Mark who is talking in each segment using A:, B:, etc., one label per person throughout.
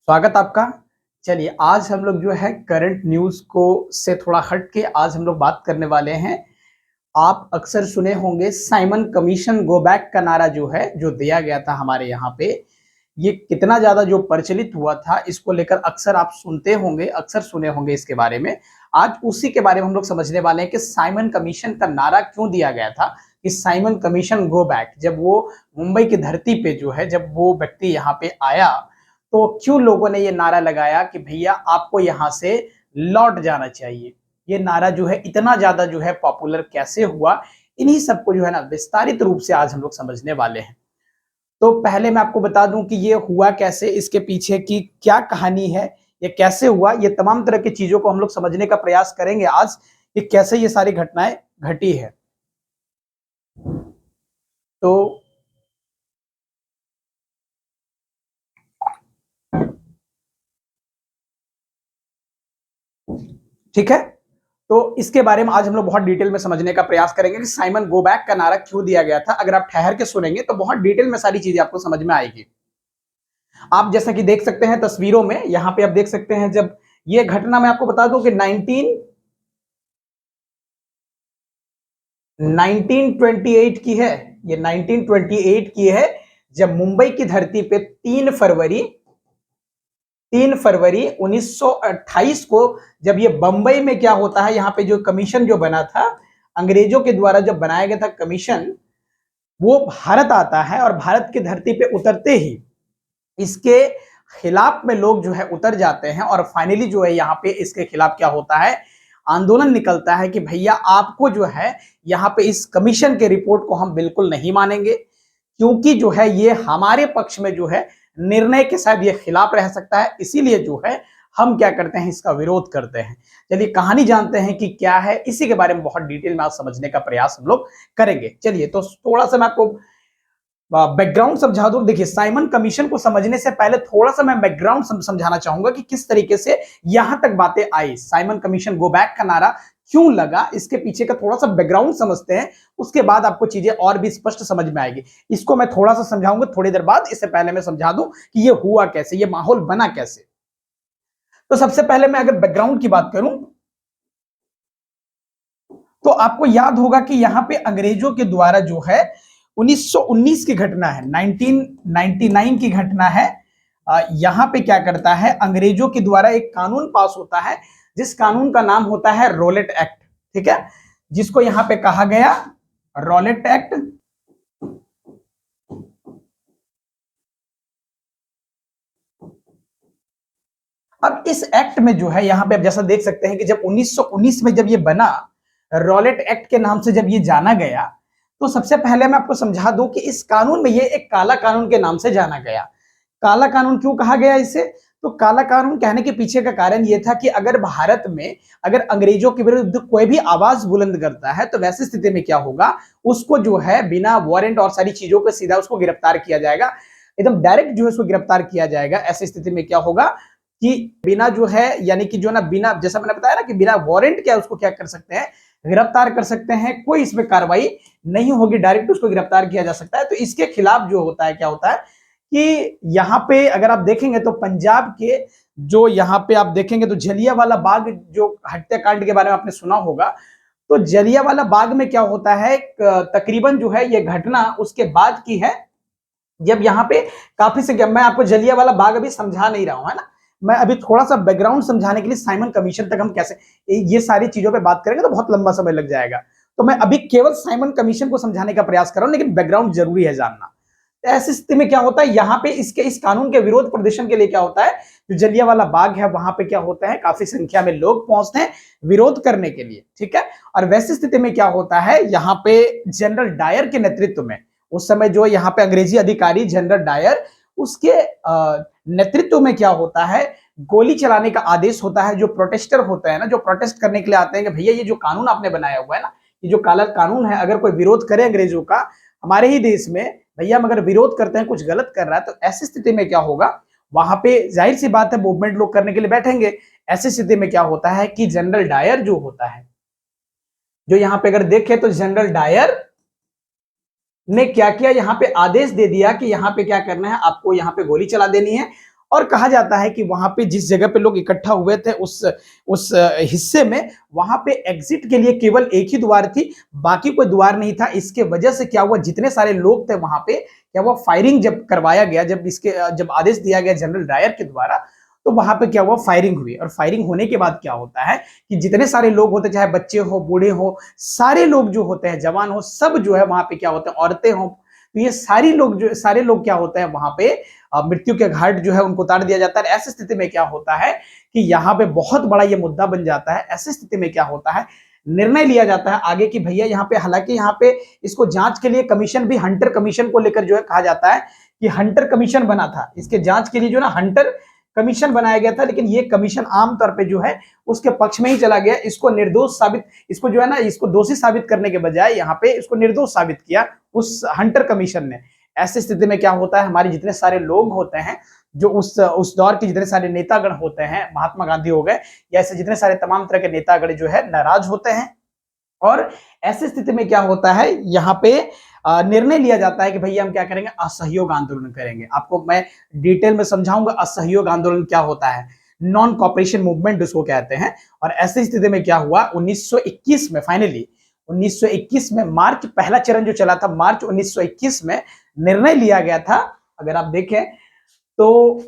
A: स्वागत आपका। चलिए आज हम लोग जो है करंट न्यूज़ को से थोड़ा हट के आज हम लोग बात करने वाले हैं। आप अक्सर सुने होंगे साइमन कमीशन गो बैक का नारा जो है, जो दिया गया था हमारे यहाँ पे, ये कितना ज़्यादा जो प्रचलित हुआ था, इसको लेकर अक्सर आप सुनते होंगे, अक्सर सुने होंगे इसके बारे में। आज उसी के बारे में हम लोग समझने वाले हैं कि साइमन कमीशन का नारा क्यों दिया गया था, कि साइमन कमीशन गो बैक। जब वो मुंबई की धरती पे जो है, जब वो व्यक्ति यहाँ पे आया, तो क्यों लोगों ने ये नारा लगाया कि भैया आपको यहाँ से लौट जाना चाहिए। ये नारा जो है इतना ज्यादा जो है पॉपुलर कैसे हुआ, इन्हीं सबको जो है ना विस्तारित रूप से आज हम लोग समझने वाले हैं। तो पहले मैं आपको बता दूं कि ये हुआ कैसे, इसके पीछे की क्या कहानी है, ये कैसे हुआ, ये तमाम तरह की चीजों को हम लोग समझने का प्रयास करेंगे आज, कि कैसे ये सारी घटनाएं घटी है। तो ठीक है, तो इसके बारे में आज हम लोग बहुत डिटेल में समझने का प्रयास करेंगे कि साइमन गो बैक का नारा क्यों दिया गया था। अगर आप ठहर के सुनेंगे तो बहुत डिटेल में सारी चीजें आपको समझ में आएगी। आप जैसा कि देख सकते हैं तस्वीरों में, यहां पे आप देख सकते हैं, जब ये घटना मैं आपको बता दूं कि 1928 की है। ये 1928 की है, जब मुंबई की धरती पे 3 फरवरी 1928 को, जब ये बंबई में क्या होता है, यहाँ पे जो कमीशन जो बना था, अंग्रेजों के द्वारा जब बनाया गया था कमीशन, वो भारत आता है और भारत की धरती पे उतरते ही इसके खिलाफ में लोग जो है उतर जाते हैं, और फाइनली जो है यहाँ पे इसके खिलाफ क्या होता है, आंदोलन निकलता है कि भैया आपको जो है यहाँ पे इस कमीशन के रिपोर्ट को हम बिल्कुल नहीं मानेंगे, क्योंकि जो है ये हमारे पक्ष में जो है निर्णय के साथ ये खिलाफ रह सकता है, इसीलिए जो है हम क्या करते हैं, इसका विरोध करते हैं। चलिए कहानी जानते हैं कि क्या है, इसी के बारे में बहुत डिटेल में आज समझने का प्रयास हम लोग करेंगे। चलिए तो थोड़ा सा मैं आपको बैकग्राउंड समझा दूं। देखिए साइमन कमीशन को समझने से पहले थोड़ा सा मैं बैकग्राउंड समझाना चाहूंगा कि किस तरीके से यहां तक बातें आई, साइमन कमीशन गो बैक का नारा क्यों लगा, इसके पीछे का थोड़ा सा बैकग्राउंड समझते हैं, उसके बाद आपको चीजें और भी स्पष्ट समझ में आएगी। इसको मैं थोड़ा सा समझाऊंगा थोड़ी देर बाद, इससे पहले मैं समझा दूं कि ये हुआ कैसे, ये माहौल बना कैसे। तो सबसे पहले मैं अगर बैकग्राउंड की बात करूं, तो आपको याद होगा कि यहां पे अंग्रेजों के द्वारा जो है 1919 की घटना है, 1999 की घटना है। यहां पे क्या करता है, अंग्रेजों के द्वारा एक कानून पास होता है, जिस कानून का नाम होता है रॉलेट एक्ट। ठीक है, जिसको यहां पे कहा गया रॉलेट एक्ट। अब इस एक्ट में जो है, यहां पे आप जैसा देख सकते हैं कि जब 1919 में जब ये बना, रॉलेट एक्ट के नाम से जब ये जाना गया, तो सबसे पहले मैं आपको समझा दूं कि इस कानून में ये एक काला कानून के नाम से जाना गया। काला कानून क्यों कहा गया इसे, तो काला कानून कहने के पीछे का कारण यह था कि अगर भारत में अगर अंग्रेजों के विरुद्ध कोई भी आवाज बुलंद करता है, तो वैसी स्थिति में क्या होगा, उसको जो है बिना वारंट और सारी चीजों को सीधा उसको गिरफ्तार किया जाएगा, एकदम डायरेक्ट जो है उसको गिरफ्तार किया जाएगा। ऐसी स्थिति में क्या होगा कि बिना जो है, यानी कि जो ना बिना, जैसा मैंने बताया ना कि बिना वारंट क्या उसको क्या कर सकते हैं, गिरफ्तार कर सकते हैं, कोई इसमें कार्रवाई नहीं होगी, डायरेक्ट उसको गिरफ्तार किया जा सकता है। तो इसके खिलाफ जो होता है, क्या होता है कि यहाँ पे अगर आप देखेंगे तो पंजाब के जो यहाँ पे आप देखेंगे तो जलियांवाला बाग जो हत्याकांड के बारे में आपने सुना होगा, तो जलियांवाला बाग में क्या होता है, तकरीबन जो है ये घटना उसके बाद की है, जब यहाँ पे काफी संख्या, मैं आपको जलियांवाला बाग अभी समझा नहीं रहा हूं, है ना, मैं अभी थोड़ा सा बैकग्राउंड समझाने के लिए साइमन कमीशन तक हम कैसे ये सारी चीजों पे बात करेंगे तो बहुत लंबा समय लग जाएगा। तो मैं अभी केवल साइमन कमीशन को समझाने का प्रयास कर रहा हूं, लेकिन बैकग्राउंड जरूरी है जानना। तो ऐसी स्थिति में क्या होता है, यहाँ पे इसके इस कानून के विरोध प्रदर्शन के लिए क्या होता है, जो जलियांवाला बाग है वहां पे क्या होता है, काफी संख्या में लोग पहुंचते हैं विरोध करने के लिए। ठीक है, और वैसी स्थिति में क्या होता है, यहाँ पे जनरल डायर के नेतृत्व में, उस समय जो यहाँ पे अंग्रेजी अधिकारी जनरल डायर, उसके नेतृत्व में क्या होता है, गोली चलाने का आदेश होता है। जो प्रोटेस्टर होते हैं ना, जो प्रोटेस्ट करने के लिए आते हैं कि भैया ये जो कानून आपने बनाया हुआ है ना, ये जो काला कानून है, अगर कोई विरोध करे अंग्रेजों का हमारे ही देश में, भैया हम अगर विरोध करते हैं, कुछ गलत कर रहा है, तो ऐसी स्थिति में क्या होगा, वहां पे जाहिर सी बात है मूवमेंट लोग करने के लिए बैठेंगे। ऐसी स्थिति में क्या होता है कि जनरल डायर जो होता है, जो यहाँ पे अगर देखें तो जनरल डायर ने क्या किया, यहाँ पे आदेश दे दिया कि यहाँ पे क्या करना है, आपको यहाँ पे गोली चला देनी है, और कहा जाता है कि वहां पे जिस जगह पे लोग इकट्ठा हुए थे उस हिस्से में, वहां पे एग्जिट के लिए केवल एक ही द्वार थी, बाकी कोई द्वार नहीं था। इसके वजह से क्या हुआ, जितने सारे लोग थे वहां पे, क्या हुआ, फायरिंग जब करवाया गया, जब आदेश दिया गया जनरल डायर के द्वारा, तो वहां पे क्या हुआ, फायरिंग हुई। और फायरिंग होने के बाद क्या होता है कि जितने सारे लोग होते, चाहे बच्चे हो, बूढ़े हो, सारे लोग जो होते हैं, जवान हो, सब जो है वहां पे क्या होते हैं, औरतें हो, तो ये सारे लोग क्या होते हैं वहां पे मृत्यु के घाट जो है उनको उतार दिया जाता है। ऐसी स्थिति में क्या होता है कि यहाँ पे बहुत बड़ा ये मुद्दा बन जाता है। ऐसी स्थिति में क्या होता है, निर्णय लिया जाता है आगे कि भैया यहाँ पे, हालांकि यहाँ पे इसको जांच के लिए कमीशन भी, हंटर कमीशन को लेकर जो है कहा जाता है कि हंटर कमीशन बना था, इसके जांच के लिए जो ना हंटर कमीशन बनाया गया था, लेकिन ये कमीशन आमतौर पे जो है उसके पक्ष में ही चला गया। इसको निर्दोष साबित, इसको जो है ना, इसको दोषी साबित करने के बजाय यहाँ पे इसको निर्दोष साबित किया उस हंटर कमीशन ने। ऐसी स्थिति में क्या होता है, हमारे जितने सारे लोग होते हैं, जो उस दौर के जितने सारे नेतागण होते हैं, महात्मा गांधी हो गए या ऐसे जितने सारे तमाम तरह के नेतागण जो है नाराज होते हैं। और ऐसी स्थिति में क्या होता है, यहाँ पे निर्णय लिया जाता है कि भैया हम क्या करेंगे, असहयोग आंदोलन करेंगे। आपको मैं डिटेल में समझाऊंगा असहयोग आंदोलन क्या होता है, नॉन कॉपरेशन मूवमेंट उसको कहते हैं। और ऐसी स्थिति में क्या हुआ, 1921 में, फाइनली 1921 में मार्च, पहला चरण जो चला था मार्च 1921 में निर्णय लिया गया था। अगर आप देखें तो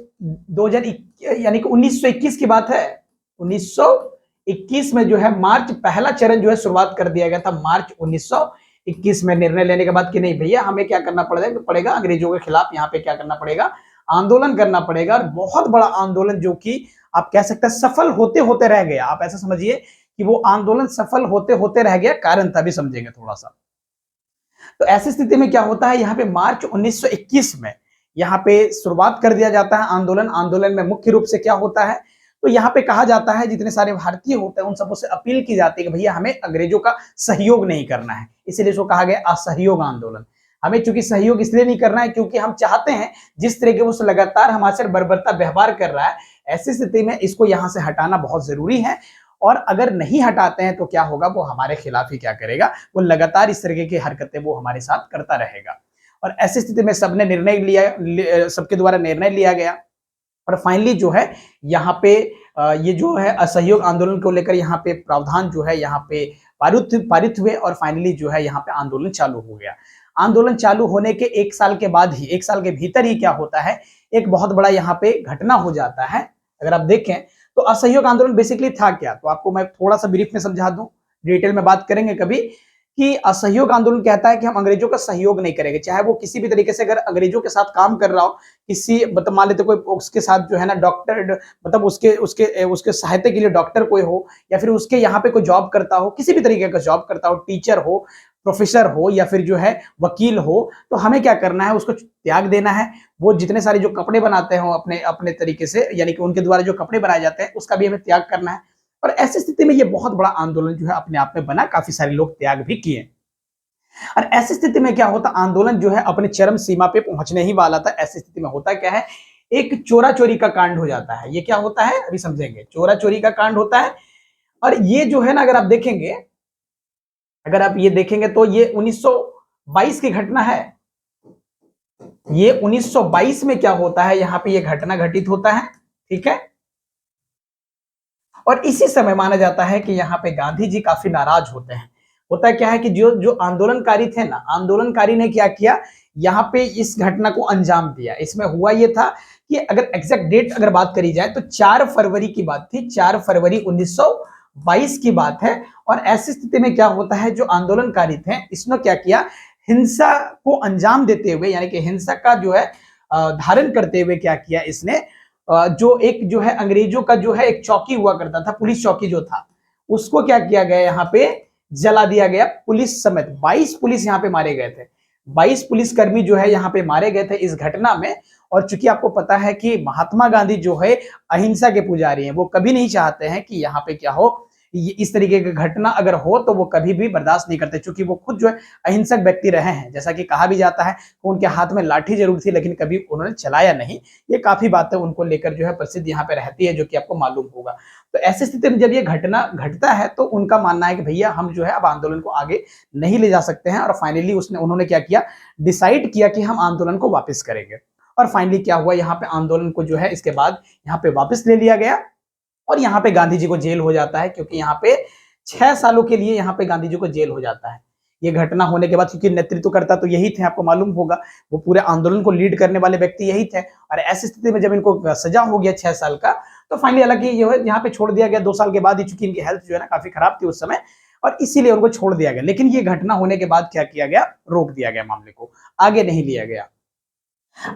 A: 2021 यानी कि 1921 की बात है, 1921 में जो है मार्च, पहला चरण जो है शुरुआत कर दिया गया था मार्च 1921 में, निर्णय लेने के बाद कि नहीं भैया हमें क्या करना पड़ेगा, अंग्रेजों के खिलाफ यहाँ पे क्या करना पड़ेगा, आंदोलन करना पड़ेगा। और बहुत बड़ा आंदोलन जो कि आप कह सकते हैं सफल होते होते रह गया। आप ऐसा समझिए कि वो आंदोलन सफल होते होते रह गया, कारण तभी समझेंगे थोड़ा सा। तो ऐसी स्थिति में क्या होता है, यहाँ पे मार्च 1921 में यहाँ पे शुरुआत कर दिया जाता है आंदोलन। आंदोलन में मुख्य रूप से क्या होता है, तो यहाँ पे कहा जाता है जितने सारे भारतीय होते हैं उन सबों से अपील की जाती है कि भैया हमें अंग्रेजों का सहयोग नहीं करना है, इसीलिए इसको कहा गया असहयोग आंदोलन। हमें चूंकि सहयोग इसलिए नहीं करना है क्योंकि हम चाहते हैं जिस तरह के वो लगातार हमारे से बर्बरता व्यवहार कर रहा है, ऐसी स्थिति में इसको यहाँ से हटाना बहुत जरूरी है। और अगर नहीं हटाते हैं तो क्या होगा, वो हमारे खिलाफ ही क्या करेगा, वो लगातार इस तरीके की हरकतें वो हमारे साथ करता रहेगा। और ऐसी स्थिति में सबने निर्णय लिया, सबके द्वारा निर्णय लिया गया। और फाइनली जो है यहाँ पे ये जो है असहयोग आंदोलन को लेकर यहाँ पे प्रावधान जो है यहाँ पे पारित हुए। और फाइनली जो है यहाँ पे आंदोलन चालू हो गया। आंदोलन चालू होने के एक साल के बाद ही, एक साल के भीतर ही क्या होता है, एक बहुत बड़ा यहाँ पे घटना हो जाता है। अगर आप देखें तो असहयोग आंदोलन बेसिकली था क्या, तो आपको मैं थोड़ा सा ब्रीफ में समझा दूं, डिटेल में बात करेंगे कभी, कि असहयोग आंदोलन कहता है कि हम अंग्रेजों का सहयोग नहीं करेंगे, चाहे वो किसी भी तरीके से अगर अंग्रेजों के साथ काम कर रहा हो, किसी मतलब मान लेते कोई उसके साथ जो है ना डॉक्टर, मतलब उसके सहायता के लिए डॉक्टर कोई हो, या फिर उसके यहाँ पे कोई जॉब करता हो, किसी भी तरीके का जॉब करता हो, टीचर हो, प्रोफेसर हो, या फिर जो है वकील हो, तो हमें क्या करना है, उसको त्याग देना है। वो जितने सारे जो कपड़े बनाते हो अपने अपने तरीके से, यानी कि उनके द्वारा जो कपड़े बनाए जाते हैं उसका भी हमें त्याग करना है। और ऐसी स्थिति में ये बहुत बड़ा आंदोलन जो है अपने आप में बना, काफी सारे लोग त्याग भी किए। और ऐसी स्थिति में क्या होता, आंदोलन जो है अपने चरम सीमा पे पहुंचने ही वाला था। ऐसी स्थिति में होता क्या है, एक चोरा चोरी का कांड हो जाता है। ये क्या होता है अभी समझेंगे, चोरा चोरी का कांड होता है। और ये जो है ना, अगर आप देखेंगे, अगर आप ये देखेंगे तो ये 1922 की घटना है। ये 1922 में क्या होता है, यहां पे ये घटना घटित होता है, ठीक है। और इसी समय माना जाता है कि यहाँ पे गांधी जी काफी नाराज होते हैं। होता क्या है कि जो आंदोलनकारी थे ना, आंदोलनकारी ने क्या किया, यहाँ पे इस घटना को अंजाम दिया। इसमें हुआ ये था कि अगर एग्जैक्ट डेट अगर बात करी जाए तो 4 फरवरी की बात थी, 4 फरवरी 1922 की बात है। और ऐसी स्थिति में क्या होता है, जो आंदोलनकारी थे इसने क्या किया, हिंसा को अंजाम देते हुए, यानी कि हिंसा का जो है धारण करते हुए क्या किया इसने, जो एक जो है अंग्रेजों का जो है एक चौकी हुआ करता था, पुलिस चौकी जो था, उसको क्या किया गया, यहाँ पे जला दिया गया। पुलिस समेत 22 पुलिस यहाँ पे मारे गए थे, 22 पुलिसकर्मी जो है यहाँ पे मारे गए थे इस घटना में। और चूंकि आपको पता है कि महात्मा गांधी जो है अहिंसा के पुजारी हैं, वो कभी नहीं चाहते हैं कि यहाँ पे क्या हो, इस तरीके की घटना अगर हो तो वो कभी भी बर्दाश्त नहीं करते, क्योंकि वो खुद जो है अहिंसक व्यक्ति रहे हैं। जैसा कि कहा भी जाता है कि उनके हाथ में लाठी जरूर थी लेकिन कभी उन्होंने चलाया नहीं। ये काफी बातें उनको लेकर जो है प्रसिद्ध यहाँ पे रहती है, जो कि आपको मालूम होगा। तो ऐसी स्थिति में जब ये घटना घटता है तो उनका मानना है कि भैया हम जो है अब आंदोलन को आगे नहीं ले जा सकते हैं। और फाइनली उन्होंने क्या किया, डिसाइड किया कि हम आंदोलन को वापस करेंगे। और फाइनली क्या हुआ, यहाँ पे आंदोलन को जो है इसके बाद यहाँ पे वापस ले लिया गया और यहाँ पे गांधी जी को जेल हो जाता है, क्योंकि यहाँ पे 6 सालों के लिए यहाँ पे गांधी जी को जेल हो जाता है। ये घटना होने के बाद, क्योंकि नेतृत्वकर्ता तो यही थे, आपको मालूम होगा, वो पूरे आंदोलन को लीड करने वाले व्यक्ति यही थे। और ऐसी स्थिति में जब इनको सजा हो गया 6 साल का, तो फाइनली हालांकि यहाँ पे छोड़ दिया गया 2 साल के बाद ही, चूंकि इनकी हेल्थ जो है ना काफी खराब थी उस समय, और इसीलिए उनको छोड़ दिया गया। लेकिन ये घटना होने के बाद क्या किया गया, रोक दिया गया, मामले को आगे नहीं लिया गया।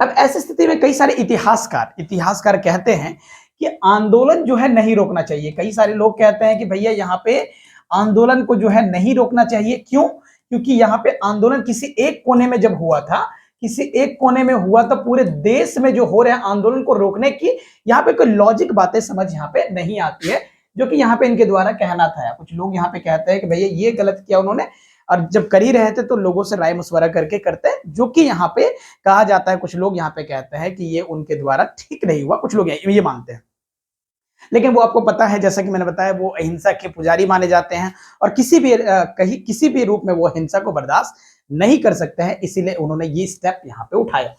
A: अब ऐसी स्थिति में कई सारे इतिहासकार कहते हैं कि आंदोलन जो है नहीं रोकना चाहिए। कई सारे लोग कहते हैं कि भैया यहाँ पे आंदोलन को जो है नहीं रोकना चाहिए। क्यों? क्योंकि यहाँ पे आंदोलन किसी एक कोने में जब हुआ था, किसी एक कोने में हुआ, तो पूरे देश में जो हो रहे हैं आंदोलन को रोकने की यहाँ पे कोई लॉजिक बातें समझ यहाँ पे नहीं आती है, जो कि यहाँ पे इनके द्वारा कहना था। कुछ लोग यहाँ पे कहते हैं कि भैया ये गलत किया उन्होंने, और जब कर ही रहे थे तो लोगों से राय मशवरा करके करते, जो कि यहाँ पे कहा जाता है, कुछ लोग यहाँ पे कहते हैं कि ये उनके द्वारा ठीक नहीं हुआ, कुछ लोग ये मानते हैं। लेकिन वो आपको पता है, जैसा कि मैंने बताया, वो अहिंसा के पुजारी माने जाते हैं और किसी भी रूप में वो हिंसा को बर्दाश्त नहीं कर सकते हैं, इसीलिए उन्होंने ये स्टेप यहाँ पे उठाया।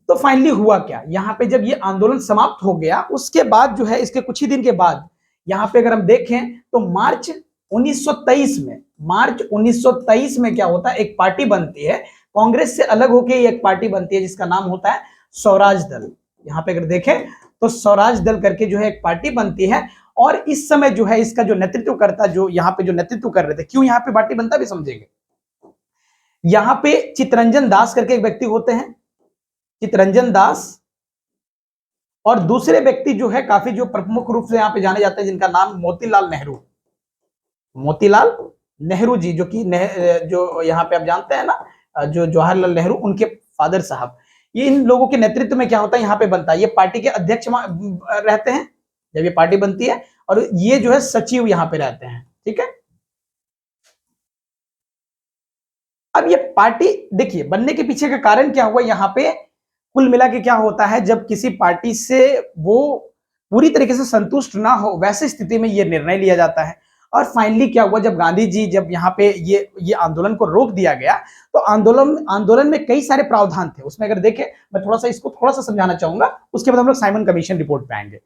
A: तो फाइनली हुआ क्या, यहाँ पे जब ये आंदोलन समाप्त हो गया, उसके बाद जो है, इसके कुछ ही दिन के बाद यहाँ पे अगर हम देखें तो मार्च 1923 में क्या होता है, एक पार्टी बनती है, कांग्रेस से अलग होकर एक पार्टी बनती है जिसका नाम होता है स्वराज दल। यहाँ पे अगर देखें तो स्वराज दल करके जो है एक पार्टी बनती है, और इस समय जो है इसका जो नेतृत्वकर्ता, जो यहाँ पे जो नेतृत्व कर रहे थे, क्यों यहाँ पे पार्टी बनता भी समझेंगे। यहाँ पे चित्तरंजन दास करके एक व्यक्ति होते हैं, चित्तरंजन दास, और दूसरे व्यक्ति जो है काफी जो प्रमुख रूप से यहाँ पे जाने जाते हैं, जिनका नाम मोतीलाल नेहरू जी, जो कि जो यहाँ पे आप जानते हैं ना, जो जवाहरलाल नेहरू, उनके फादर साहब। ये इन लोगों के नेतृत्व में क्या होता है, यहाँ पे बनता है, ये पार्टी के अध्यक्ष रहते हैं जब ये पार्टी बनती है, और ये जो है सचिव यहाँ पे रहते हैं। ठीक है, अब ये पार्टी देखिए बनने के पीछे का कारण क्या हुआ। यहाँ पे कुल मिला के क्या होता है, जब किसी पार्टी से वो पूरी तरीके से संतुष्ट ना हो, वैसे स्थिति में ये निर्णय लिया जाता है। और फाइनली क्या हुआ, जब गांधी जी, जब यहाँ पे ये आंदोलन को रोक दिया गया, तो आंदोलन में कई सारे प्रावधान थे। उसमें अगर देखें, मैं थोड़ा सा समझाना चाहूंगा, उसके बाद हम लोग साइमन कमीशन रिपोर्ट पे आएंगे।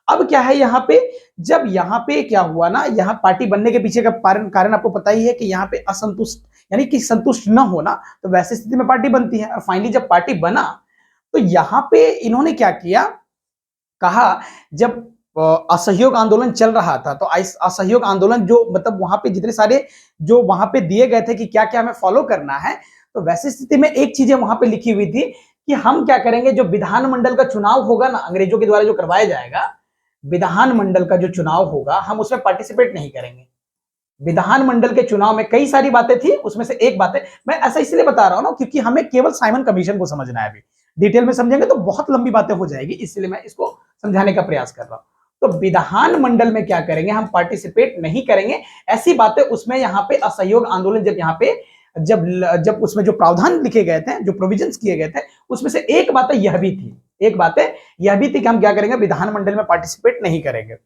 A: अब क्या है यहाँ पे, जब यहाँ पे क्या हुआ ना, यहाँ पार्टी बनने के पीछे का कारण आपको पता ही है कि यहाँ पे असंतुष्ट, यानी कि संतुष्ट न होना, तो वैसे स्थिति में पार्टी बनती है। और फाइनली जब पार्टी बना, तो यहाँ पे इन्होंने क्या किया, कहा, जब असहयोग आंदोलन चल रहा था, तो असहयोग आंदोलन जो मतलब वहां पे जितने सारे जो वहां पे दिए गए थे कि क्या क्या हमें फॉलो करना है, तो वैसी स्थिति में एक चीजें वहां पे लिखी हुई थी कि हम क्या करेंगे, जो विधानमंडल का चुनाव होगा ना, अंग्रेजों के द्वारा जो करवाया जाएगा, विधानमंडल का जो चुनाव होगा, हम उसमें पार्टिसिपेट नहीं करेंगे। विधानमंडल के चुनाव में कई सारी बातें थी, उसमें से एक बात है, मैं ऐसा इसलिए बता रहा हूं ना, क्योंकि हमें केवल साइमन कमीशन को समझना है। अभी डिटेल में समझेंगे तो बहुत लंबी बातें हो जाएगी, इसलिए मैं इसको समझाने का प्रयास कर रहा हूं। तो विधानमंडल में क्या करेंगे, हम पार्टिसिपेट नहीं करेंगे, ऐसी बातें उसमें यहाँ पे असहयोग आंदोलन जब यहाँ पे जब उसमें जो प्रावधान लिखे गए थे, जो प्रोविजंस किए गए थे, उसमें से एक बात यह भी थी कि हम क्या करेंगे, विधानमंडल में पार्टिसिपेट नहीं करेंगे।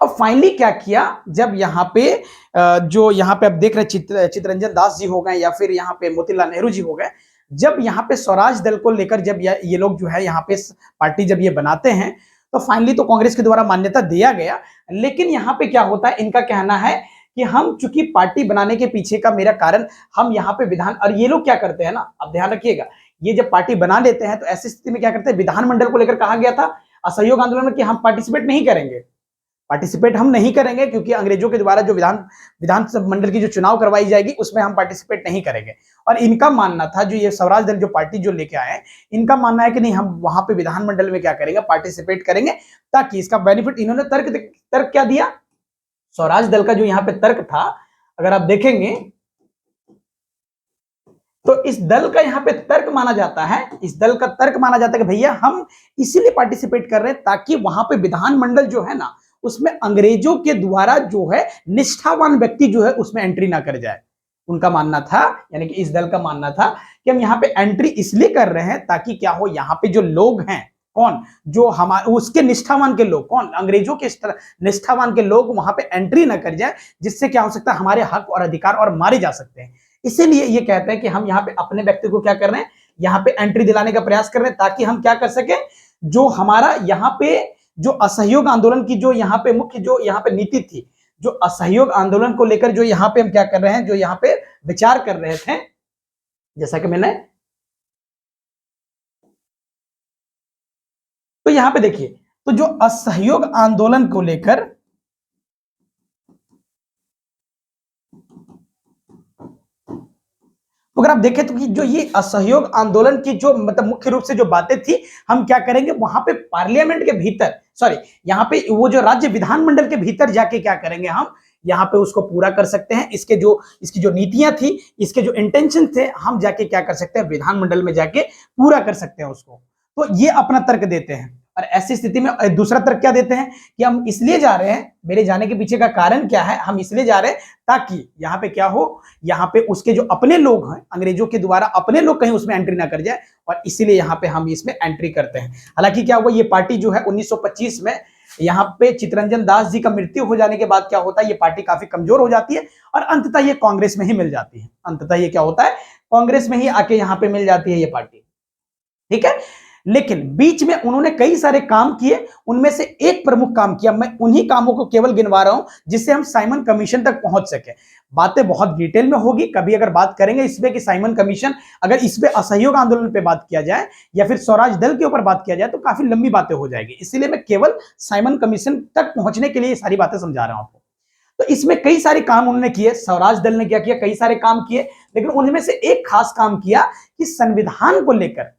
A: और फाइनली क्या किया, जब यहाँ पे जो यहाँ पे आप देख रहे चित्तरंजन दास जी हो गए, या फिर यहाँ पे मोतीलाल नेहरू जी हो गए, जब यहाँ पे स्वराज दल को लेकर जब ये लोग जो है यहाँ पे पार्टी जब ये बनाते हैं, तो फाइनली तो कांग्रेस के द्वारा मान्यता दिया गया। लेकिन यहाँ पे क्या होता है, इनका कहना है कि हम चूंकि पार्टी बनाने के पीछे का मेरा कारण, हम यहाँ पे विधान, और ये लोग क्या करते हैं ना, आप ध्यान रखिएगा, ये जब पार्टी बना लेते हैं तो ऐसी स्थिति में क्या करते हैं, विधानमंडल को लेकर कहा गया था असहयोग आंदोलन में कि हम पार्टिसिपेट नहीं करेंगे, क्योंकि अंग्रेजों के द्वारा जो विधानमंडल की जो चुनाव करवाई जाएगी, उसमें हम पार्टिसिपेट नहीं करेंगे। और इनका मानना था, जो ये स्वराज दल जो पार्टी जो लेके आए, इनका मानना है कि नहीं, हम वहां पे विधानमंडल में क्या करेंगे, पार्टिसिपेट करेंगे, ताकि इसका बेनिफिट, इन्होंने तर्क क्या दिया, स्वराज दल का जो यहाँ पे तर्क था, अगर आप देखेंगे तो इस दल का यहाँ पे तर्क माना जाता है, कि भैया हम इसीलिए पार्टिसिपेट कर रहे हैं ताकि वहां पे विधानमंडल जो है ना, उसमें अंग्रेजों के द्वारा जो है निष्ठावान व्यक्ति जो है उसमें एंट्री ना कर जाए। उनका मानना था, यानी कि इस दल का मानना था कि हम यहाँ पे एंट्री इसलिए कर रहे हैं ताकि क्या हो, यहाँ पे जो लोग हैं, कौन, जो हमारे उसके निष्ठावान के लोग, कौन, अंग्रेजों के निष्ठावान के लोग वहां पे एंट्री ना कर जाए, जिससे क्या हो सकता है, हमारे हक और अधिकार और मारे जा सकते हैं। इसीलिए ये कहते हैं कि हम यहाँ पे अपने व्यक्ति को क्या कर रहे हैं, यहाँ पे एंट्री दिलाने का प्रयास कर रहे हैं, ताकि हम क्या कर सके, जो हमारा यहाँ पे जो असहयोग आंदोलन की जो यहाँ पे मुख्य जो यहाँ पे नीति थी, जो असहयोग आंदोलन को लेकर जो यहाँ पे हम क्या कर रहे हैं, जो यहाँ पे विचार कर रहे थे, जैसा कि मैंने, तो यहां पे देखिए, तो जो असहयोग आंदोलन को लेकर, तो अगर आप देखें तो कि जो ये असहयोग आंदोलन की जो मतलब मुख्य रूप से जो बातें थी, हम क्या करेंगे, वहां पे पार्लियामेंट के भीतर, सॉरी यहां पे वो जो राज्य विधानमंडल के भीतर जाके क्या करेंगे, हम यहाँ पे उसको पूरा कर सकते हैं। इसकी जो नीतियां थी, इसके जो इंटेंशन थे, हम जाके क्या कर सकते हैं, विधानमंडल में जाके पूरा कर सकते हैं उसको। तो ये अपना तर्क देते हैं। और ऐसी स्थिति में दूसरा तर्क क्या देते हैं कि हम इसलिए जा रहे हैं, मेरे जाने के पीछे का कारण क्या है, हम इसलिए जा रहे हैं ताकि यहाँ पे क्या हो, यहाँ पे उसके जो अपने लोग हैं, अंग्रेजों के द्वारा अपने लोग कहीं उसमें एंट्री ना कर जाए, और इसीलिए यहाँ पे हम इसमें एंट्री करते हैं। हालांकि क्या हुआ, ये पार्टी जो है 1925 में यहाँ पे चित्तरंजन दास जी का मृत्यु हो जाने के बाद क्या होता है, ये पार्टी काफी कमजोर हो जाती है और अंततः ये कांग्रेस में ही मिल जाती है। अंततः ये क्या होता है, कांग्रेस में ही आके यहाँ पे मिल जाती है ये पार्टी, ठीक है। लेकिन बीच में उन्होंने कई सारे काम किए, उनमें से एक प्रमुख काम किया, मैं उन्हीं कामों को केवल गिनवा रहा हूं जिससे हम साइमन कमीशन तक पहुंच सके। बातें बहुत डिटेल में होगी, कभी अगर बात करेंगे इस पे कि साइमन कमीशन, अगर इस पे असहयोग आंदोलन पे बात किया जाए या फिर स्वराज दल के ऊपर बात किया जाए तो काफी लंबी बातें हो जाएगी, इसीलिए मैं केवल साइमन कमीशन तक पहुंचने के लिए सारी बातें समझा रहा हूं आपको। तो इसमें कई सारे काम उन्होंने किए, स्वराज दल ने क्या किया, कई सारे काम किए, लेकिन उनमें से एक खास काम किया कि संविधान को लेकर,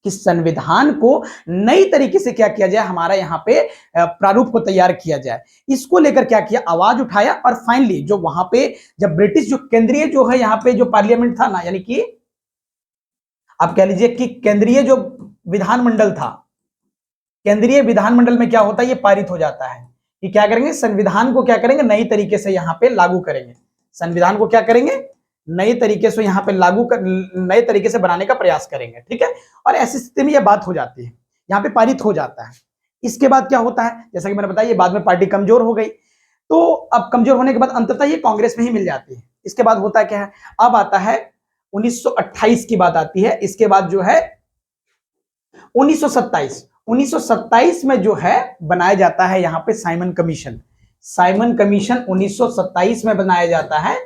A: कि संविधान को नई तरीके से क्या किया जाए, हमारा यहाँ पे प्रारूप को तैयार किया जाए, इसको लेकर क्या किया, आवाज उठाया। और फाइनली जो वहां पे जब ब्रिटिश जो केंद्रीय जो है यहाँ पे जो पार्लियामेंट था ना, यानी कि आप कह लीजिए कि केंद्रीय जो विधानमंडल था, केंद्रीय विधानमंडल में क्या होता है, ये पारित हो जाता है कि क्या करेंगे, संविधान को क्या करेंगे, नई तरीके से यहाँ पे लागू करेंगे, संविधान को क्या करेंगे, नए तरीके से यहाँ पे लागू कर, नए तरीके से बनाने का प्रयास करेंगे, ठीक है। और ऐसी स्थिति में यह बात हो जाती है, यहाँ पे पारित हो जाता है। इसके बाद क्या होता है, जैसा कि मैंने बताया, ये बाद में पार्टी कमजोर हो गई, तो अब कमजोर होने के बाद अंततः ये कांग्रेस में ही मिल जाती है। इसके बाद होता क्या है, अब आता है 1928 की बात आती है। इसके बाद जो है 1927 में जो है बनाया जाता है यहाँ पे साइमन कमीशन। साइमन कमीशन 1927 में बनाया जाता है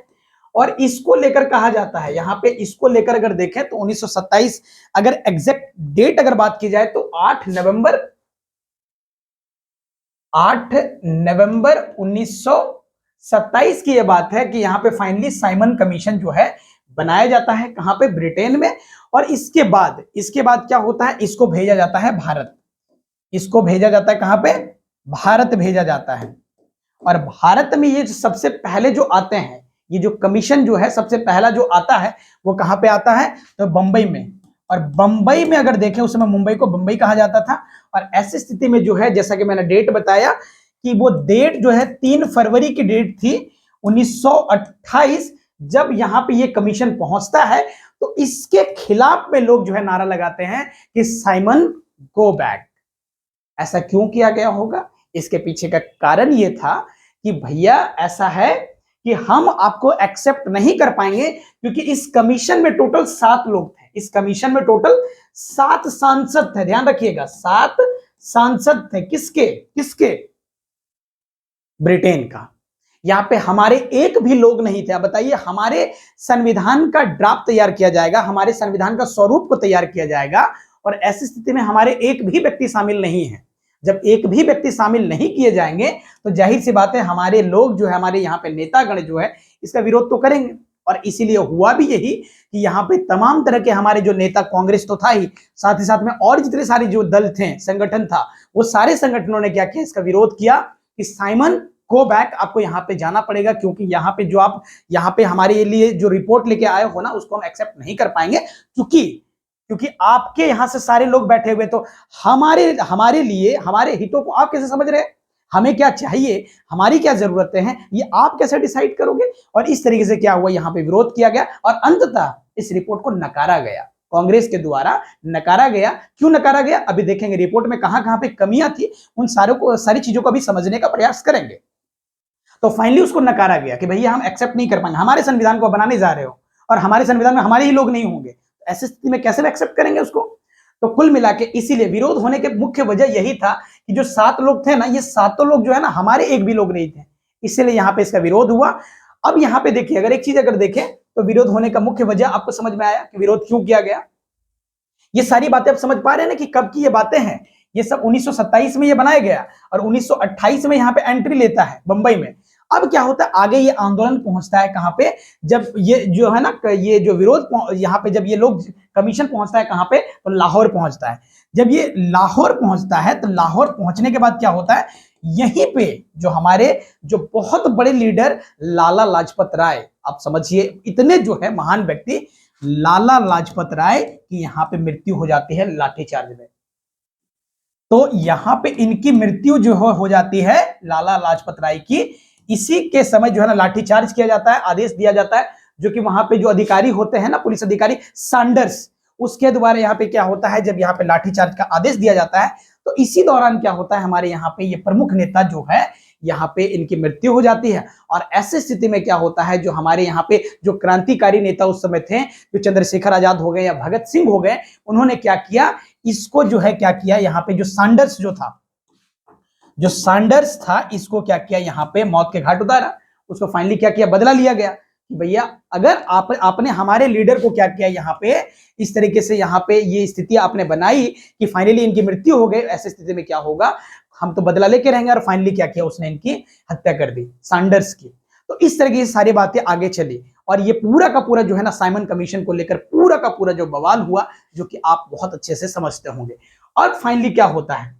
A: और इसको लेकर कहा जाता है, यहां पे इसको लेकर अगर देखें तो 1927, अगर एग्जैक्ट डेट अगर बात की जाए तो 8 नवंबर 1927 की यह बात है कि यहां पे फाइनली साइमन कमीशन जो है बनाया जाता है, कहां पे, ब्रिटेन में। और इसके बाद क्या होता है, इसको भेजा जाता है भारत, इसको भेजा जाता है कहां पे, भारत भेजा जाता है। और भारत में ये सबसे पहले जो आते हैं, ये जो कमीशन जो है सबसे पहला जो आता है वो कहां पे आता है, तो बंबई में। और बंबई में अगर देखें, उस समय मुंबई को बंबई कहा जाता था। और ऐसी स्थिति में जो है, जैसा कि मैंने डेट बताया कि वो डेट जो है 3 फरवरी की डेट थी 1928, जब यहां पे ये कमीशन पहुंचता है, तो इसके खिलाफ में लोग जो है नारा लगाते हैं कि साइमन गो बैक। ऐसा क्यों किया गया होगा, इसके पीछे का कारण ये था कि भैया ऐसा है कि हम आपको एक्सेप्ट नहीं कर पाएंगे, क्योंकि इस कमीशन में टोटल 7 लोग थे, इस कमीशन में टोटल 7 सांसद थे, ध्यान रखिएगा 7 सांसद थे। किसके, ब्रिटेन का। यहां पे हमारे एक भी लोग नहीं थे। अब बताइए, हमारे संविधान का ड्राफ्ट तैयार किया जाएगा, हमारे संविधान का स्वरूप को तैयार किया जाएगा, और ऐसी स्थिति में हमारे एक भी व्यक्ति शामिल नहीं है। जब एक भी व्यक्ति शामिल नहीं किए जाएंगे तो जाहिर सी बात है हमारे लोग जो है, हमारे यहाँ पे नेतागण जो है, इसका विरोध तो करेंगे। और इसीलिए हुआ भी यही कि यहाँ पे तमाम तरह के हमारे जो नेता, कांग्रेस तो था ही, साथ ही साथ में और जितने सारे जो दल थे, संगठन था, वो सारे संगठनों ने क्या किया, इसका विरोध किया कि साइमन गो बैक, आपको यहाँ पे जाना पड़ेगा, क्योंकि यहाँ पे जो आप यहाँ पे हमारे लिए जो रिपोर्ट लेके आए हो ना, उसको हम एक्सेप्ट नहीं कर पाएंगे, क्योंकि आपके यहां से सारे लोग बैठे हुए, तो हमारे लिए, हमारे हितों को आप कैसे समझ रहे हैं, हमें क्या चाहिए, हमारी क्या जरूरतें हैं, ये आप कैसे डिसाइड करोगे। और इस तरीके से क्या हुआ, यहाँ पे विरोध किया गया और अंततः इस रिपोर्ट को नकारा गया, कांग्रेस के द्वारा नकारा गया। क्यों नकारा गया, अभी देखेंगे रिपोर्ट में कहां पे कमियां थी, उन सारी चीजों को भी समझने का प्रयास करेंगे। तो फाइनली उसको नकारा गया कि भैया हम एक्सेप्ट नहीं कर पाएंगे, हमारे संविधान को बनाने जा रहे हो और हमारे संविधान में हमारे ही लोग नहीं होंगे, ऐसी स्थिति में कैसे एक्सेप्ट करेंगे उसको? तो कुल मिला के इसीलिए विरोध होने के मुख्य वजह यही था कि जो 7 लोग थे ना, ये सातों लोग जो है ना हमारे एक भी लोग नहीं थे, इसीलिए यहाँ पे इसका विरोध हुआ। अब यहाँ पे देखिए, अगर एक चीज अगर देखें तो विरोध होने का मुख्य वजह आपको समझ में आया कि विरोध क्यों किया गया। ये सारी बातें आप समझ पा रहे हैं ना कि कब की ये बातें हैं। ये सब 1927 में ये बनाया गया और 1928 में यहाँ पे एंट्री लेता है बंबई में। अब क्या होता है, आगे ये आंदोलन पहुंचता है कहां पे, जब ये जो है ना, ये जो विरोध यहाँ पे जब ये लोग कमीशन पहुंचता है कहां पे, तो लाहौर पहुंचता है। जब ये लाहौर पहुंचता है तो लाहौर पहुंचने के बाद क्या होता है, यहीं पे जो हमारे जो बहुत बड़े लीडर लाला लाजपत राय, आप समझिए इतने जो है महान व्यक्ति लाला लाजपत राय की यहाँ पे मृत्यु हो जाती है लाठीचार्ज में। तो यहाँ पे इनकी मृत्यु जो हो जाती है लाला लाजपत राय की। इसी के समय जो है ना लाठीचार्ज किया जाता है, आदेश दिया जाता है, जो कि वहां पे जो अधिकारी होते हैं ना, पुलिस अधिकारी सैंडर्स, उसके द्वारा यहाँ पे क्या होता है, जब यहाँ पे लाठीचार्ज का आदेश दिया जाता है तो इसी दौरान क्या होता है, हमारे यहाँ पे ये प्रमुख नेता जो है यहाँ पे इनकी मृत्यु हो जाती है। और ऐसी स्थिति में क्या होता है, जो हमारे यहाँ पे जो क्रांतिकारी नेता उस समय थे, जो चंद्रशेखर आजाद हो गए या भगत सिंह हो गए, उन्होंने क्या किया, इसको जो है क्या किया, यहाँ पे जो सैंडर्स जो था, जो सैंडर्स था, इसको क्या किया, यहाँ पे मौत के घाट उतारा। उसको फाइनली क्या किया, बदला लिया गया कि भैया अगर आपने हमारे लीडर को क्या किया, यहाँ पे इस तरीके से यहाँ पे ये स्थिति आपने बनाई कि फाइनली इनकी मृत्यु हो गई, ऐसी स्थिति में क्या होगा, हम तो बदला लेके रहेंगे। और फाइनली क्या किया, उसने इनकी हत्या कर दी, सैंडर्स की। तो इस तरीके से सारी बातें आगे चली और ये पूरा का पूरा जो है ना साइमन कमीशन को लेकर पूरा का पूरा जो बवाल हुआ, जो कि आप बहुत अच्छे से समझते होंगे। और फाइनली क्या होता है,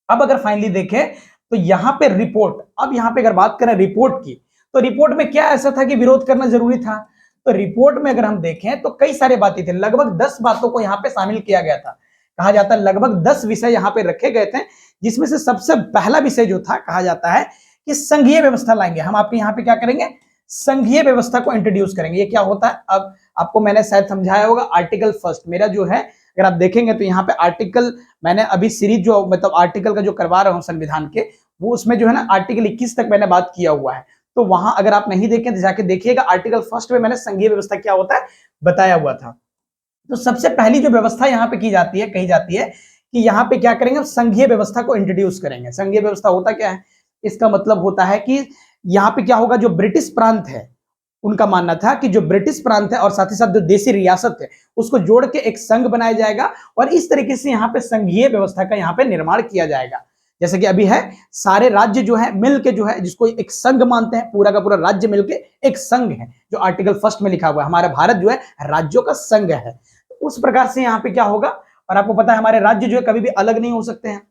A: अब अगर फाइनली देखें तो यहाँ पे रिपोर्ट, अब यहाँ पे अगर बात करें रिपोर्ट की, तो रिपोर्ट में क्या ऐसा था कि विरोध करना जरूरी था। तो रिपोर्ट में अगर हम देखें तो कई सारे बातें थे, लगभग 10 बातों को यहाँ पे शामिल किया गया था। कहा जाता है लगभग 10 विषय यहाँ पे रखे गए थे, जिसमें से सबसे पहला विषय जो था, कहा जाता है कि संघीय व्यवस्था लाएंगे हम। आपके यहाँ पे क्या करेंगे, संघीय व्यवस्था को इंट्रोड्यूस करेंगे। ये क्या होता है, अब आपको मैंने शायद समझाया होगा, आर्टिकल फर्स्ट मेरा जो है, अगर आप देखेंगे तो यहाँ पे आर्टिकल, मैंने अभी सीरीज जो मतलब आर्टिकल का जो करवा रहा हूँ संविधान के, वो उसमें जो है ना आर्टिकल 21 तक मैंने बात किया हुआ है। तो वहां अगर आप नहीं देखें तो जाके देखिएगा, आर्टिकल फर्स्ट में मैंने संघीय व्यवस्था क्या होता है बताया हुआ था। तो सबसे पहली जो व्यवस्था यहाँ पे की जाती है, कही जाती है कि यहाँ पे क्या करेंगे, संघीय व्यवस्था को इंट्रोड्यूस करेंगे। संघीय व्यवस्था होता क्या है, इसका मतलब होता है कि यहाँ पे क्या होगा, जो ब्रिटिश प्रांत है, उनका मानना था कि जो ब्रिटिश प्रांत है और साथ ही साथ जो देसी रियासत है, उसको जोड़ के एक संघ बनाया जाएगा और इस तरीके से यहाँ पे संघीय व्यवस्था का यहाँ पे निर्माण किया जाएगा। जैसे कि अभी है, सारे राज्य जो है मिलके जो है, जिसको एक संघ मानते हैं, पूरा का पूरा राज्य मिलके एक संघ है, जो आर्टिकल फर्स्ट में लिखा हुआ है। हमारा भारत जो है राज्यों का संघ है। उस प्रकार से यहाँ पे क्या होगा, और आपको पता है हमारे राज्य जो है कभी भी अलग नहीं हो सकते हैं,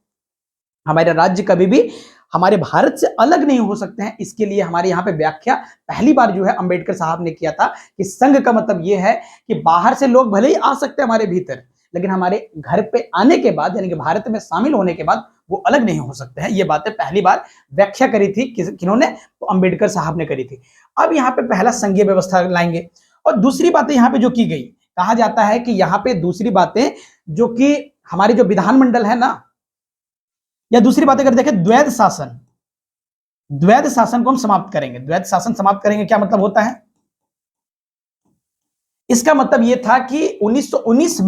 A: हमारे राज्य कभी भी हमारे भारत से अलग नहीं हो सकते हैं। इसके लिए हमारे यहाँ पे व्याख्या पहली बार जो है अंबेडकर साहब ने किया था कि संघ का मतलब ये है कि बाहर से लोग भले ही आ सकते हैं हमारे भीतर, लेकिन हमारे घर पे आने के बाद, यानी कि भारत में शामिल होने के बाद वो अलग नहीं हो सकते हैं। ये बातें पहली बार व्याख्या करी थी किन्होंने, तो अंबेडकर साहब ने करी थी। अब यहाँ पे पहला संघीय व्यवस्था लाएंगे। और दूसरी बातें यहाँ पे जो की गई, कहा जाता है कि यहाँ पे दूसरी बातें जो कि हमारे जो विधानमंडल है ना, या दूसरी बात अगर देखें, द्वैध शासन, द्वैध शासन को हम समाप्त करेंगे। द्वैध शासन समाप्त करेंगे, क्या मतलब होता है, इसका मतलब यह था कि 1919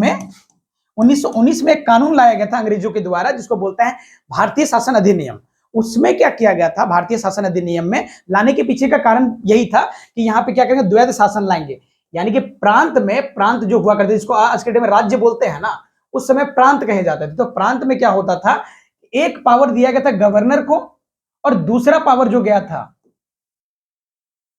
A: में एक कानून लाया गया था अंग्रेजों के द्वारा, जिसको बोलते हैं भारतीय शासन अधिनियम। उसमें क्या किया गया था, भारतीय शासन अधिनियम में लाने के पीछे का कारण यही था कि यहाँ पे क्या करेंगे, द्वैध शासन लाएंगे। यानी कि प्रांत में, प्रांत जो हुआ करते, जिसको आज के डेट में राज्य बोलते हैं ना, उस समय प्रांत कहे जाते थे। तो प्रांत में क्या होता था, एक पावर दिया गया था गवर्नर को, और दूसरा पावर जो गया था,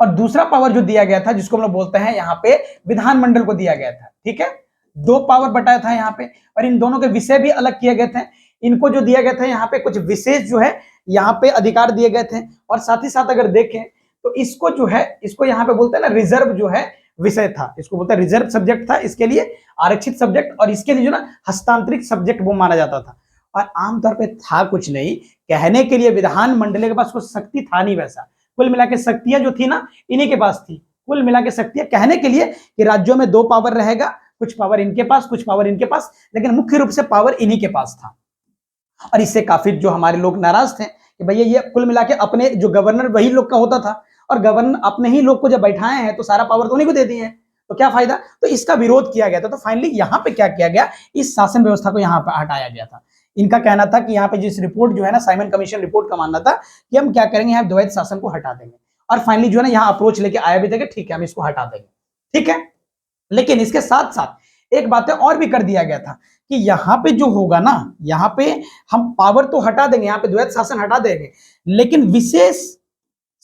A: और दूसरा पावर जो दिया गया था, जिसको हम लोग बोलते हैं यहाँ पे विधानमंडल को दिया गया था। ठीक है, 2 पावर बटाया था यहाँ पे, और इन दोनों के विषय भी अलग किए गए थे। इनको जो दिया गया था यहाँ पे कुछ विशेष जो है यहाँ पे अधिकार दिए गए थे, और साथ ही साथ अगर देखें तो इसको जो है, इसको यहाँ पे बोलते हैं ना रिजर्व जो है विषय था, इसको बोलते हैं रिजर्व सब्जेक्ट था, इसके लिए आरक्षित सब्जेक्ट, और इसके लिए जो ना हस्तांतरित सब्जेक्ट वो माना जाता था। और आमतौर पे था कुछ नहीं, कहने के लिए विधानमंडल के पास कुछ शक्ति था नहीं वैसा, कुल मिला के शक्तियां जो थी ना इन्हीं के पास थी। कुल मिला के शक्तियां कहने के लिए कि राज्यों में 2 पावर रहेगा, कुछ पावर इनके पास, कुछ पावर इनके पास, लेकिन मुख्य रूप से पावर इन्हीं के पास था। और इससे काफी जो हमारे लोग नाराज थे कि भैया ये कुल मिला के अपने जो गवर्नर वही लोग का होता था, और गवर्नर अपने ही लोग को जब बैठाए हैं तो सारा पावर तो उन्हीं को दे दिए हैं। तो क्या फायदा, तो इसका विरोध किया गया था। तो फाइनली यहाँ पे क्या किया गया, इस शासन व्यवस्था को यहाँ पे हटाया गया था। इनका कहना था कि यहाँ पे जिस रिपोर्ट जो है ना, साइमन कमीशन रिपोर्ट का मानना था कि हम क्या करेंगे, यहाँ द्वैत शासन को हटा देंगे। और फाइनली जो है ना यहाँ अप्रोच लेके आया भी था कि ठीक है हम इसको हटा देंगे, ठीक है। लेकिन इसके साथ साथ एक बातें और भी कर दिया गया था कि यहाँ पे जो होगा ना, यहाँ पे हम पावर तो हटा देंगे, यहाँ पे द्वैत शासन हटा देंगे, लेकिन विशेष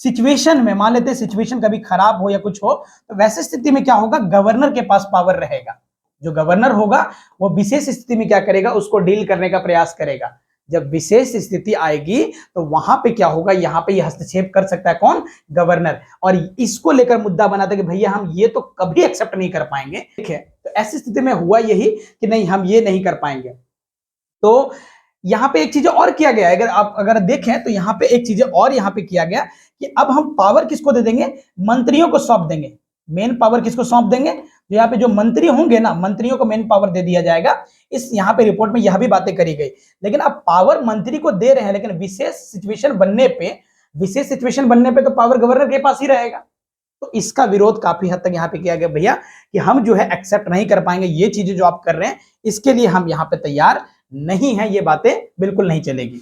A: सिचुएशन में, मान लेते हैं सिचुएशन कभी खराब हो या कुछ हो, तो वैसे स्थिति में क्या होगा, गवर्नर के पास पावर रहेगा। जो गवर्नर होगा वो विशेष स्थिति में क्या करेगा, उसको डील करने का प्रयास करेगा। जब विशेष स्थिति आएगी तो वहां पे क्या होगा, यहाँ पे ये हस्तक्षेप कर सकता है कौन, गवर्नर। और इसको लेकर मुद्दा बनाता कि भैया हम ये तो कभी एक्सेप्ट नहीं कर पाएंगे, ठीक है। तो ऐसी स्थिति में हुआ यही कि नहीं, हम ये नहीं कर पाएंगे। तो यहाँ पे एक चीज और किया गया है, अगर देखें तो यहाँ पे एक चीज और यहाँ पे किया गया कि अब हम पावर किसको दे देंगे, मंत्रियों को सौंप देंगे। मेन पावर किसको सौंप देंगे, तो यहाँ पे जो मंत्री होंगे ना, मंत्रियों को मेन पावर दे दिया जाएगा। इस यहाँ पे रिपोर्ट में यह भी बातें करी गई। लेकिन अब पावर मंत्री को दे रहे हैं, लेकिन विशेष सिचुएशन बनने पे तो पावर गवर्नर के पास ही रहेगा। तो इसका विरोध काफी हद तक यहाँ पे किया गया, भैया कि हम जो है एक्सेप्ट नहीं कर पाएंगे, ये चीजें जो आप कर रहे हैं इसके लिए हम यहाँ पे तैयार नहीं है, ये बातें बिल्कुल नहीं चलेगी।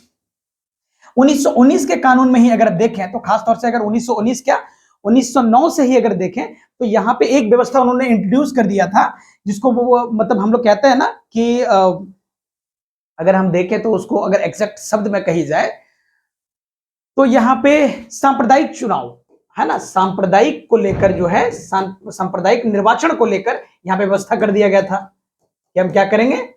A: 1919 के कानून में ही अगर देखें तो खासतौर से अगर 1919 क्या 1909 से ही अगर देखें तो यहाँ पे एक व्यवस्था उन्होंने इंट्रोड्यूस कर दिया था, जिसको वो मतलब हम लोग कहते हैं ना कि अगर हम देखें तो उसको अगर एग्जैक्ट शब्द में कही जाए तो यहाँ पे सांप्रदायिक चुनाव है ना, सांप्रदायिक को लेकर जो है सांप्रदायिक निर्वाचन को लेकर यहाँ पे व्यवस्था कर दिया गया था कि हम क्या करेंगे,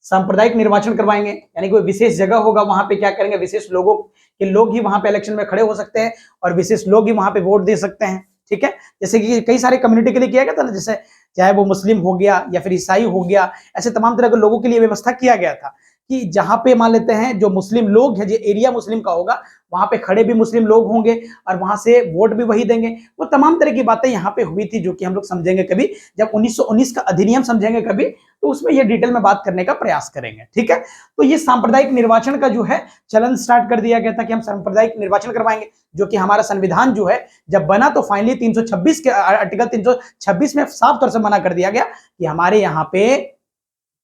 A: सांप्रदायिक निर्वाचन करवाएंगे। यानी कोई विशेष जगह होगा, वहां पे क्या करेंगे, विशेष लोगों के लोग ही वहां पे इलेक्शन में खड़े हो सकते हैं और विशेष लोग ही वहां पे वोट दे सकते हैं, ठीक है। जैसे कि कई सारे कम्युनिटी के लिए किया गया था ना, जैसे चाहे वो मुस्लिम हो गया या फिर ईसाई हो गया, ऐसे तमाम तरह के लोगों के लिए व्यवस्था किया गया था कि जहां पे मान लेते हैं जो मुस्लिम लोग हैं, जो एरिया मुस्लिम का होगा, वहां पे खड़े भी मुस्लिम लोग होंगे और वहां से वोट भी वही देंगे। वो तमाम तरह की बातें यहाँ पे हुई थी, जो कि हम लोग समझेंगे कभी, जब 1919 का अधिनियम समझेंगे कभी, तो उसमें ये डिटेल में बात करने का प्रयास करेंगे, ठीक है। तो ये सांप्रदायिक निर्वाचन का जो है चलन स्टार्ट कर दिया गया था कि हम सांप्रदायिक निर्वाचन करवाएंगे, जो कि हमारा संविधान जो है जब बना तो फाइनली 326 के आर्टिकल 326 में साफ तौर से मना कर दिया गया कि हमारे यहाँ पे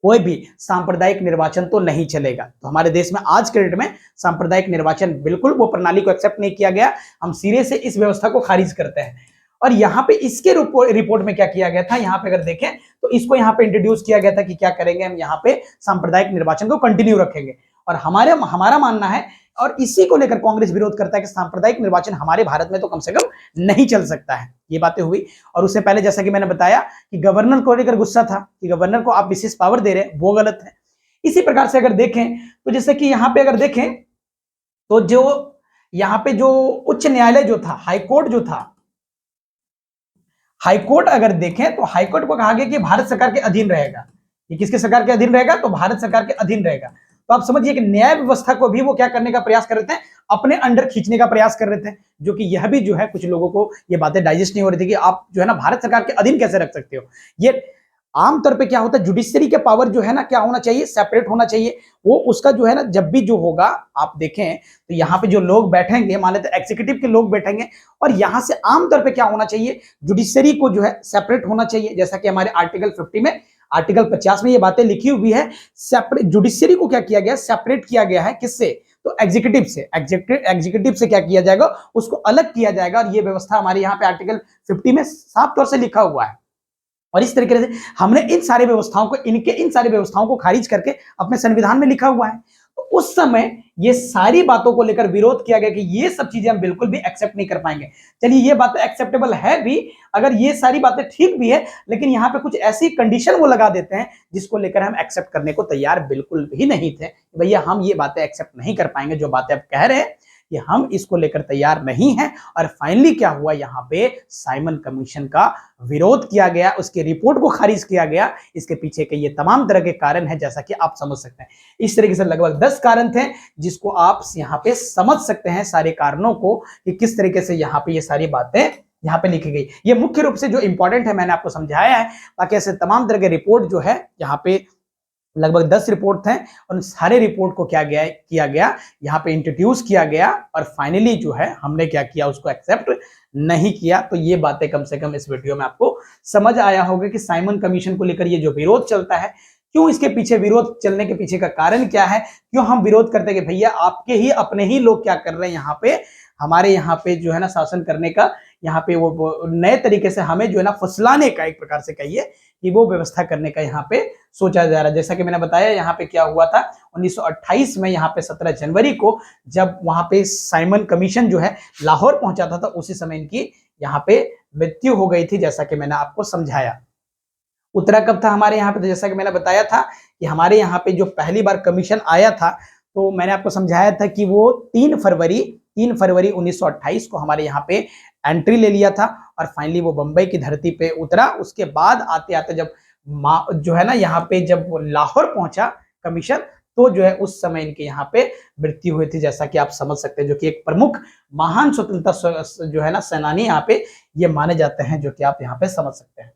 A: कोई भी सांप्रदायिक निर्वाचन तो नहीं चलेगा। तो हमारे देश में आज के डेट में सांप्रदायिक निर्वाचन बिल्कुल वो प्रणाली को एक्सेप्ट नहीं किया गया, हम सिरे से इस व्यवस्था को खारिज करते हैं। और यहाँ पे इसके रिपोर्ट में क्या किया गया था, यहाँ पे अगर देखें तो इसको यहाँ पे इंट्रोड्यूस किया गया था कि क्या करेंगे, हम यहाँ पे सांप्रदायिक निर्वाचन को कंटिन्यू रखेंगे। और हमारा मानना है, और इसी को लेकर कांग्रेस विरोध करता है कि सांप्रदायिक निर्वाचन हमारे भारत में तो कम से कम नहीं चल सकता है। ये बातें हुई। और उससे पहले जैसा कि मैंने बताया कि गवर्नर को लेकर गुस्सा था कि गवर्नर को आप विशेष पावर दे रहे हैं, वो गलत है। इसी प्रकार से अगर देखें तो जैसे कि यहाँ पे अगर देखें तो जो यहाँ पे जो उच्च न्यायालय जो था, हाईकोर्ट जो था, हाईकोर्ट अगर देखें तो हाईकोर्ट को कहा गया कि भारत सरकार के अधीन रहेगा। ये किसके सरकार के अधीन रहेगा, तो भारत सरकार के अधीन रहेगा। तो आप समझिए कि न्याय व्यवस्था को भी वो क्या करने का प्रयास कर रहे थे, अपने अंडर खींचने का प्रयास कर रहे थे, जो कि यह भी जो है कुछ लोगों को ये बातें डाइजेस्ट नहीं हो रही थी कि आप जो है ना भारत सरकार के अधीन कैसे रख सकते हो। ये आमतौर पे क्या होता है, जुडिशरी के पावर जो है ना क्या होना चाहिए, सेपरेट होना चाहिए। वो उसका जो है ना जब भी जो होगा आप देखें तो यहाँ पे जो लोग बैठेंगे, मान लेते एग्जीक्यूटिव के लोग बैठेंगे, और यहाँ से आमतौर पे क्या होना चाहिए, जुडिशरी को जो है सेपरेट होना चाहिए। जैसा कि हमारे आर्टिकल 50 में, आर्टिकल 50 में ये बातें लिखी हुई है। सेपरेट जुडिशरी को क्या किया गया, सेपरेट किया गया है, किससे, तो एग्जीक्यूटिव से। एग्जीक्यूटिव से क्या किया जाएगा, उसको अलग किया जाएगा। और ये व्यवस्था हमारे यहाँ पे आर्टिकल 50 में साफ तौर से लिखा हुआ है। और इस तरीके से हमने इन सारी व्यवस्थाओं को खारिज करके अपने संविधान में लिखा हुआ है। तो उस समय ये सारी बातों को लेकर विरोध किया गया कि ये सब चीजें हम बिल्कुल भी एक्सेप्ट नहीं कर पाएंगे। चलिए ये बात एक्सेप्टेबल है भी, अगर ये सारी बातें ठीक भी है, लेकिन यहाँ पे कुछ ऐसी कंडीशन वो लगा देते हैं जिसको लेकर हम एक्सेप्ट करने को तैयार बिल्कुल भी नहीं थे। भैया हम ये बातें एक्सेप्ट नहीं कर पाएंगे, जो बातें आप कह रहे हैं कि हम इसको लेकर तैयार नहीं हैं। और फाइनली क्या हुआ, यहाँ पे साइमन कमीशन का विरोध किया गया, उसके रिपोर्ट को खारिज किया गया। इसके पीछे के ये तमाम तरह के कारण हैं, जैसा कि आप समझ सकते हैं। इस तरीके से लगभग 10 कारण थे जिसको आप यहाँ पे समझ सकते हैं, सारे कारणों को, कि किस तरीके से यहाँ पे ये सारी बातें यहाँ पे लिखी गई। ये मुख्य रूप से जो इंपॉर्टेंट है मैंने आपको समझाया है, बाकी ऐसे तमाम तरह के रिपोर्ट जो है यहाँ पे लगभग 10 रिपोर्ट थे और उन सारे रिपोर्ट को क्या किया गया यहाँ पे इंट्रोड्यूस किया गया और फाइनली जो है हमने क्या किया, उसको एक्सेप्ट नहीं किया। तो ये बातें कम से कम इस वीडियो में आपको समझ आया होगा कि साइमन कमीशन को लेकर ये जो विरोध चलता है, क्यों इसके पीछे विरोध चलने के पीछे का कारण क्या है, क्यों हम विरोध करते हैं कि भैया आपके ही अपने ही लोग क्या कर रहे हैं यहाँ पे, हमारे यहाँ पे जो है ना शासन करने का, यहाँ पे वो नए तरीके से हमें जो है ना फुसलाने का, एक प्रकार से कहिए कि वो व्यवस्था करने का यहाँ पे सोचा जा रहा है। जैसा कि मैंने बताया यहाँ पे क्या हुआ था 1928 में, यहाँ पे 17 जनवरी को जब वहां पे साइमन कमीशन जो है लाहौर पहुंचा था, तो उसी समय इनकी यहाँ पे मृत्यु हो गई थी, जैसा कि मैंने आपको समझाया। उतरा कब था हमारे यहाँ पे, तो जैसा कि मैंने बताया था कि हमारे यहाँ पे जो पहली बार कमीशन आया था, तो मैंने आपको समझाया था कि वो 3 फरवरी 1928 को हमारे यहाँ पे एंट्री ले लिया था और फाइनली वो बंबई की धरती पे उतरा। उसके बाद आते आते जब जो है ना यहाँ पे जब लाहौर पहुंचा कमीशन, तो जो है उस समय इनके यहाँ पे मृत्यु हुई थी, जैसा कि आप समझ सकते हैं, जो कि एक प्रमुख महान स्वतंत्रता जो है ना सेनानी यहाँ पे ये माने जाते हैं, जो कि आप यहाँ पे समझ सकते हैं।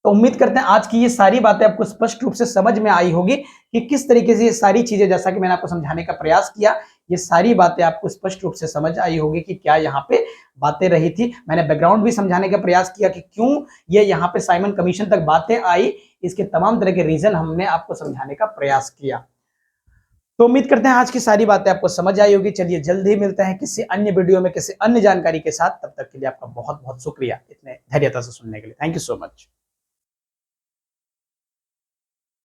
A: तो उम्मीद करते हैं आज की ये सारी बातें आपको स्पष्ट रूप से समझ में आई होगी कि किस तरीके से ये सारी चीजें, जैसा कि मैंने आपको समझाने का प्रयास किया, ये सारी बातें आपको स्पष्ट रूप से समझ आई होगी कि क्या यहाँ पे बातें रही थी। मैंने बैकग्राउंड भी समझाने का प्रयास किया कि क्यों ये यहाँ पे साइमन कमीशन तक बातें आई, इसके तमाम तरह के रीजन हमने आपको समझाने का प्रयास किया। तो उम्मीद करते हैं आज की सारी बातें आपको समझ आई होगी। चलिए जल्द ही मिलते हैं किसी अन्य वीडियो में किसी अन्य जानकारी के साथ। तब तक के लिए आपका बहुत बहुत शुक्रिया इतने धैर्यता से सुनने के लिए। Thank you so much.